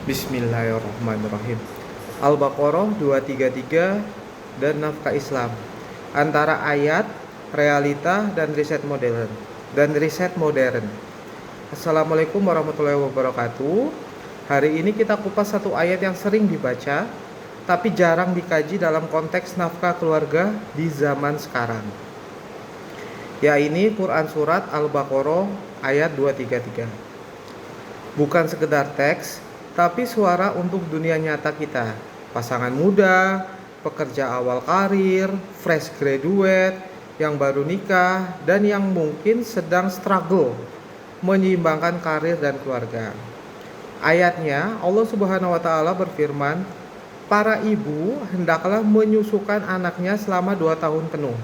Bismillahirrahmanirrahim. Al-Baqarah 233 dan nafkah Islam. Antara ayat, realita, dan riset modern. Assalamualaikum warahmatullahi wabarakatuh. Hari ini kita kupas satu ayat yang sering dibaca, tapi jarang dikaji dalam konteks nafkah keluarga di zaman sekarang. Ini Quran Surat Al-Baqarah ayat 233. Bukan sekedar teks, tapi suara untuk dunia nyata kita. Pasangan muda, pekerja awal karir, fresh graduate, yang baru nikah, dan yang mungkin sedang struggle menyeimbangkan karir dan keluarga. Ayatnya, Allah Subhanahu wa Ta'ala berfirman, para ibu hendaklah menyusukan anaknya selama 2 tahun penuh,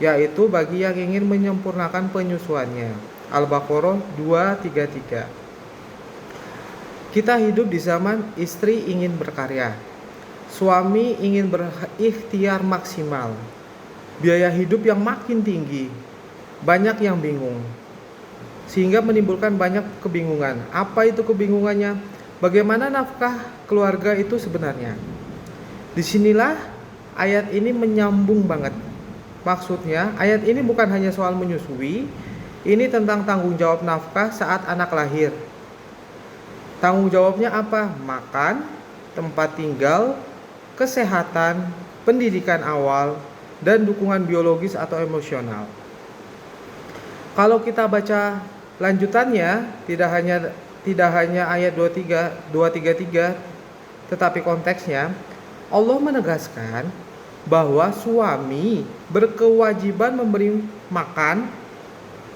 yaitu bagi yang ingin menyempurnakan penyusuannya. Al-Baqarah 233. Kita hidup di zaman istri ingin berkarya, suami ingin berikhtiar maksimal, biaya hidup yang makin tinggi, banyak yang bingung, sehingga menimbulkan banyak kebingungan. Apa itu kebingungannya? Bagaimana nafkah keluarga itu sebenarnya? Disinilah ayat ini menyambung banget. Maksudnya, ayat ini bukan hanya soal menyusui, ini tentang tanggung jawab nafkah saat anak lahir. Tanggung jawabnya apa? Makan, tempat tinggal, kesehatan, pendidikan awal, dan dukungan biologis atau emosional. Kalau kita baca lanjutannya, tidak hanya ayat 233, tetapi konteksnya, Allah menegaskan bahwa suami berkewajiban memberi makan,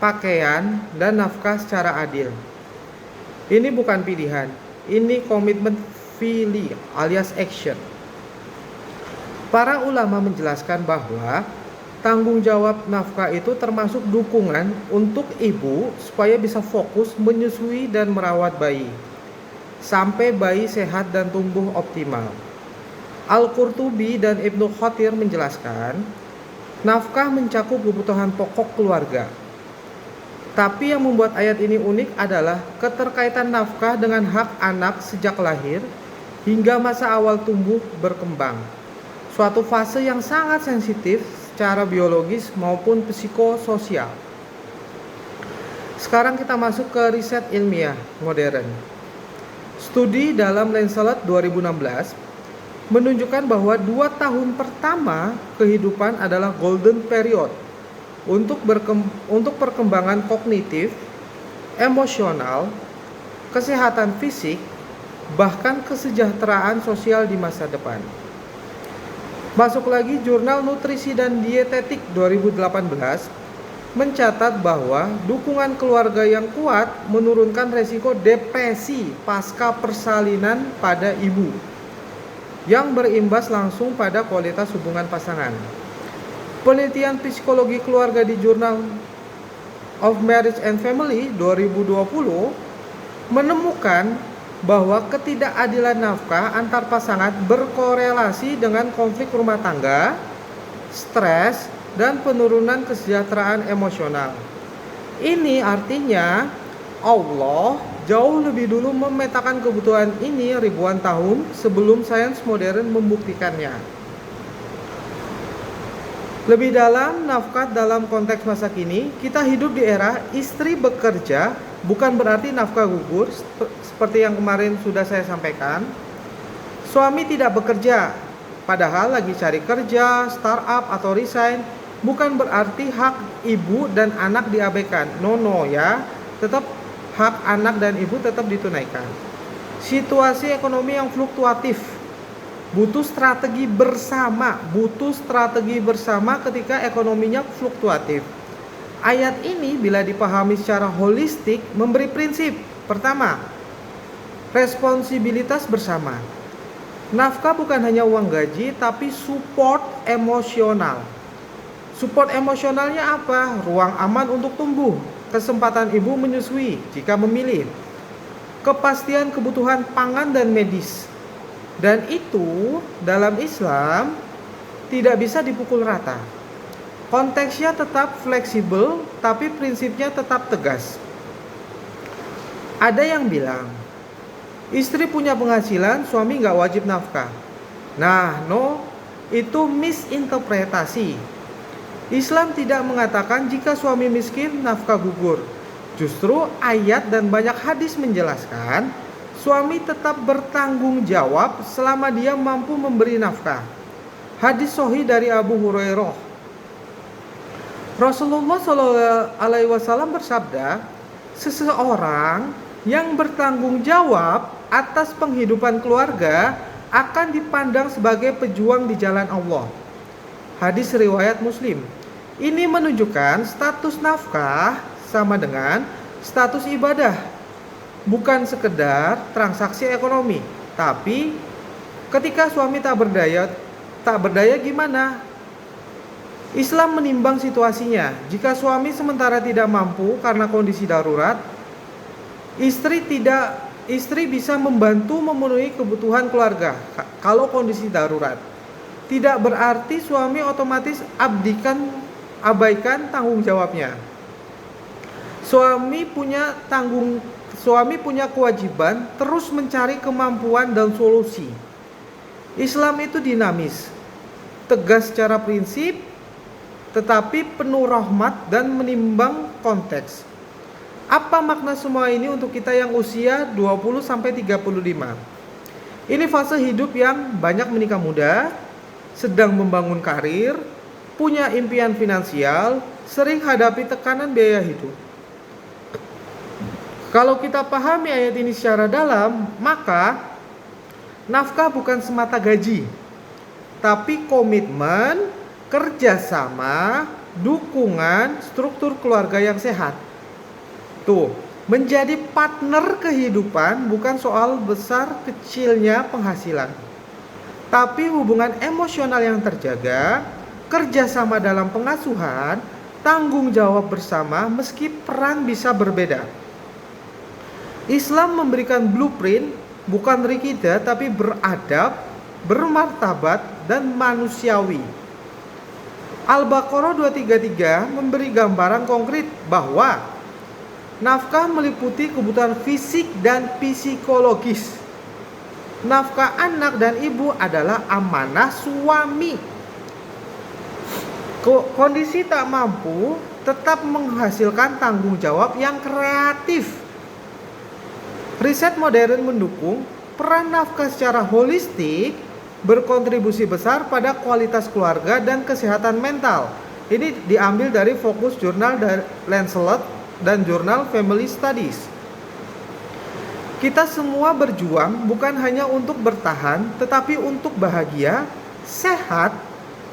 pakaian, dan nafkah secara adil. Ini bukan pilihan, ini komitmen fili alias action. Para ulama menjelaskan bahwa tanggung jawab nafkah itu termasuk dukungan untuk ibu supaya bisa fokus menyusui dan merawat bayi sampai bayi sehat dan tumbuh optimal. Al-Qurtubi dan Ibnu Katsir menjelaskan, nafkah mencakup kebutuhan pokok keluarga. Tapi yang membuat ayat ini unik adalah keterkaitan nafkah dengan hak anak sejak lahir hingga masa awal tumbuh berkembang. Suatu fase yang sangat sensitif secara biologis maupun psikososial. Sekarang kita masuk ke riset ilmiah modern. Studi dalam Lancet 2016 menunjukkan bahwa 2 tahun pertama kehidupan adalah golden period untuk perkembangan kognitif, emosional, kesehatan fisik, bahkan kesejahteraan sosial di masa depan. Masuk lagi, Jurnal Nutrisi dan Dietetik 2018 mencatat bahwa dukungan keluarga yang kuat menurunkan resiko depresi pasca persalinan pada ibu, yang berimbas langsung pada kualitas hubungan pasangan. Penelitian psikologi keluarga di Journal of Marriage and Family 2020 menemukan bahwa ketidakadilan nafkah antar pasangan berkorelasi dengan konflik rumah tangga, stres, dan penurunan kesejahteraan emosional. Ini artinya Allah jauh lebih dulu memetakan kebutuhan ini ribuan tahun sebelum sains modern membuktikannya. Lebih dalam, nafkah dalam konteks masa kini, kita hidup di era istri bekerja, bukan berarti nafkah gugur, seperti yang kemarin sudah saya sampaikan. Suami tidak bekerja, padahal lagi cari kerja, startup atau resign, bukan berarti hak ibu dan anak diabaikan. No ya, tetap hak anak dan ibu tetap ditunaikan. Situasi ekonomi yang fluktuatif, butuh strategi bersama ketika ekonominya fluktuatif. Ayat ini bila dipahami secara holistik memberi prinsip. Pertama, responsibilitas bersama. Nafkah bukan hanya uang gaji, tapi support emosional. Support emosionalnya apa? Ruang aman untuk tumbuh, kesempatan ibu menyusui jika memilih, kepastian kebutuhan pangan dan medis. Dan itu dalam Islam tidak bisa dipukul rata. Konteksnya tetap fleksibel, tapi prinsipnya tetap tegas. Ada yang bilang, Istri punya penghasilan, suami nggak wajib nafkah. Nah, no, itu misinterpretasi. Islam tidak mengatakan jika suami miskin, nafkah gugur. Justru ayat dan banyak hadis menjelaskan, suami tetap bertanggung jawab selama dia mampu memberi nafkah. Hadis sahih dari Abu Hurairah. Rasulullah SAW bersabda, seseorang yang bertanggung jawab atas penghidupan keluarga akan dipandang sebagai pejuang di jalan Allah. Hadis riwayat Muslim. Ini menunjukkan status nafkah sama dengan status ibadah, bukan sekedar transaksi ekonomi. Tapi ketika suami tak berdaya gimana? Islam menimbang situasinya. Jika suami sementara tidak mampu karena kondisi darurat, istri bisa membantu memenuhi kebutuhan keluarga kalau kondisi darurat. Tidak berarti suami otomatis abaikan tanggung jawabnya. Suami punya kewajiban terus mencari kemampuan dan solusi. Islam itu dinamis, tegas secara prinsip, tetapi penuh rahmat dan menimbang konteks. Apa makna semua ini untuk kita yang usia 20-35? Ini fase hidup yang banyak menikah muda, sedang membangun karir, punya impian finansial, sering hadapi tekanan biaya hidup. Kalau kita pahami ayat ini secara dalam, maka nafkah bukan semata gaji, tapi komitmen, kerjasama, dukungan, struktur keluarga yang sehat. Tuh, menjadi partner kehidupan bukan soal besar kecilnya penghasilan, tapi hubungan emosional yang terjaga, kerjasama dalam pengasuhan, tanggung jawab bersama meski peran bisa berbeda. Islam memberikan blueprint bukan rigida tapi beradab, bermartabat dan manusiawi. Al-Baqarah 233 memberi gambaran konkret bahwa nafkah meliputi kebutuhan fisik dan psikologis. Nafkah anak dan ibu adalah amanah suami. Kondisi tak mampu tetap menghasilkan tanggung jawab yang kreatif. Riset modern mendukung peran nafkah secara holistik berkontribusi besar pada kualitas keluarga dan kesehatan mental. Ini diambil dari Focus Jurnal Lancelot dan Jurnal Family Studies. Kita semua berjuang bukan hanya untuk bertahan, tetapi untuk bahagia, sehat,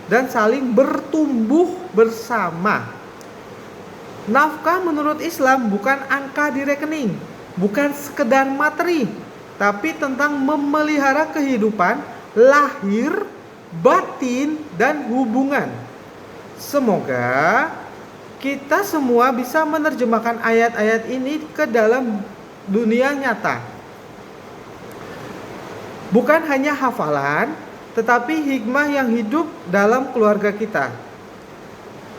dan saling bertumbuh bersama. Nafkah menurut Islam bukan angka di rekening, bukan sekedar materi, tapi tentang memelihara kehidupan lahir, batin, dan hubungan. Semoga kita semua bisa menerjemahkan ayat-ayat ini ke dalam dunia nyata. Bukan hanya hafalan, tetapi hikmah yang hidup dalam keluarga kita.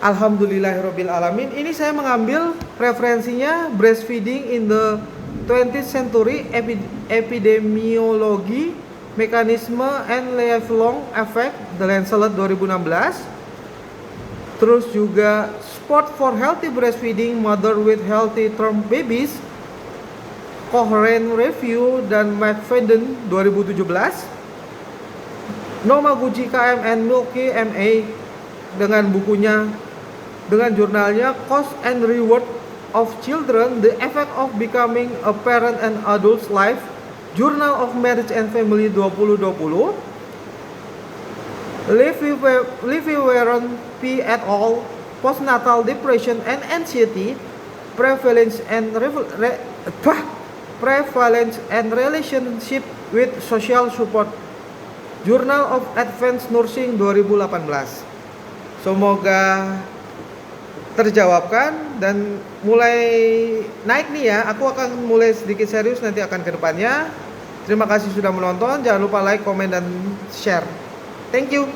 Alhamdulillahirabbil alamin. Ini saya mengambil referensinya Breastfeeding in the 20th Century, Epidemiology, Mechanism and Lifelong Effect, The Lancelot 2016. Terus juga Support for Healthy Breastfeeding, Mother with Healthy Term Babies, Cochrane Review dan McFadden 2017. Nomaguchi KMN Milky MA dengan bukunya, dengan jurnalnya Cost and Reward of Children, The Effect of Becoming a Parent and Adult's Life, Journal of Marriage and Family 2020. Livy Warren P. et al. Postnatal Depression and Anxiety, Prevalence and Relationship with Social Support, Journal of Advanced Nursing 2018. Semoga terjawabkan dan mulai naik nih ya. Aku akan mulai sedikit serius nanti akan ke depannya. Terima kasih sudah menonton. Jangan lupa like, komen, dan share. Thank you.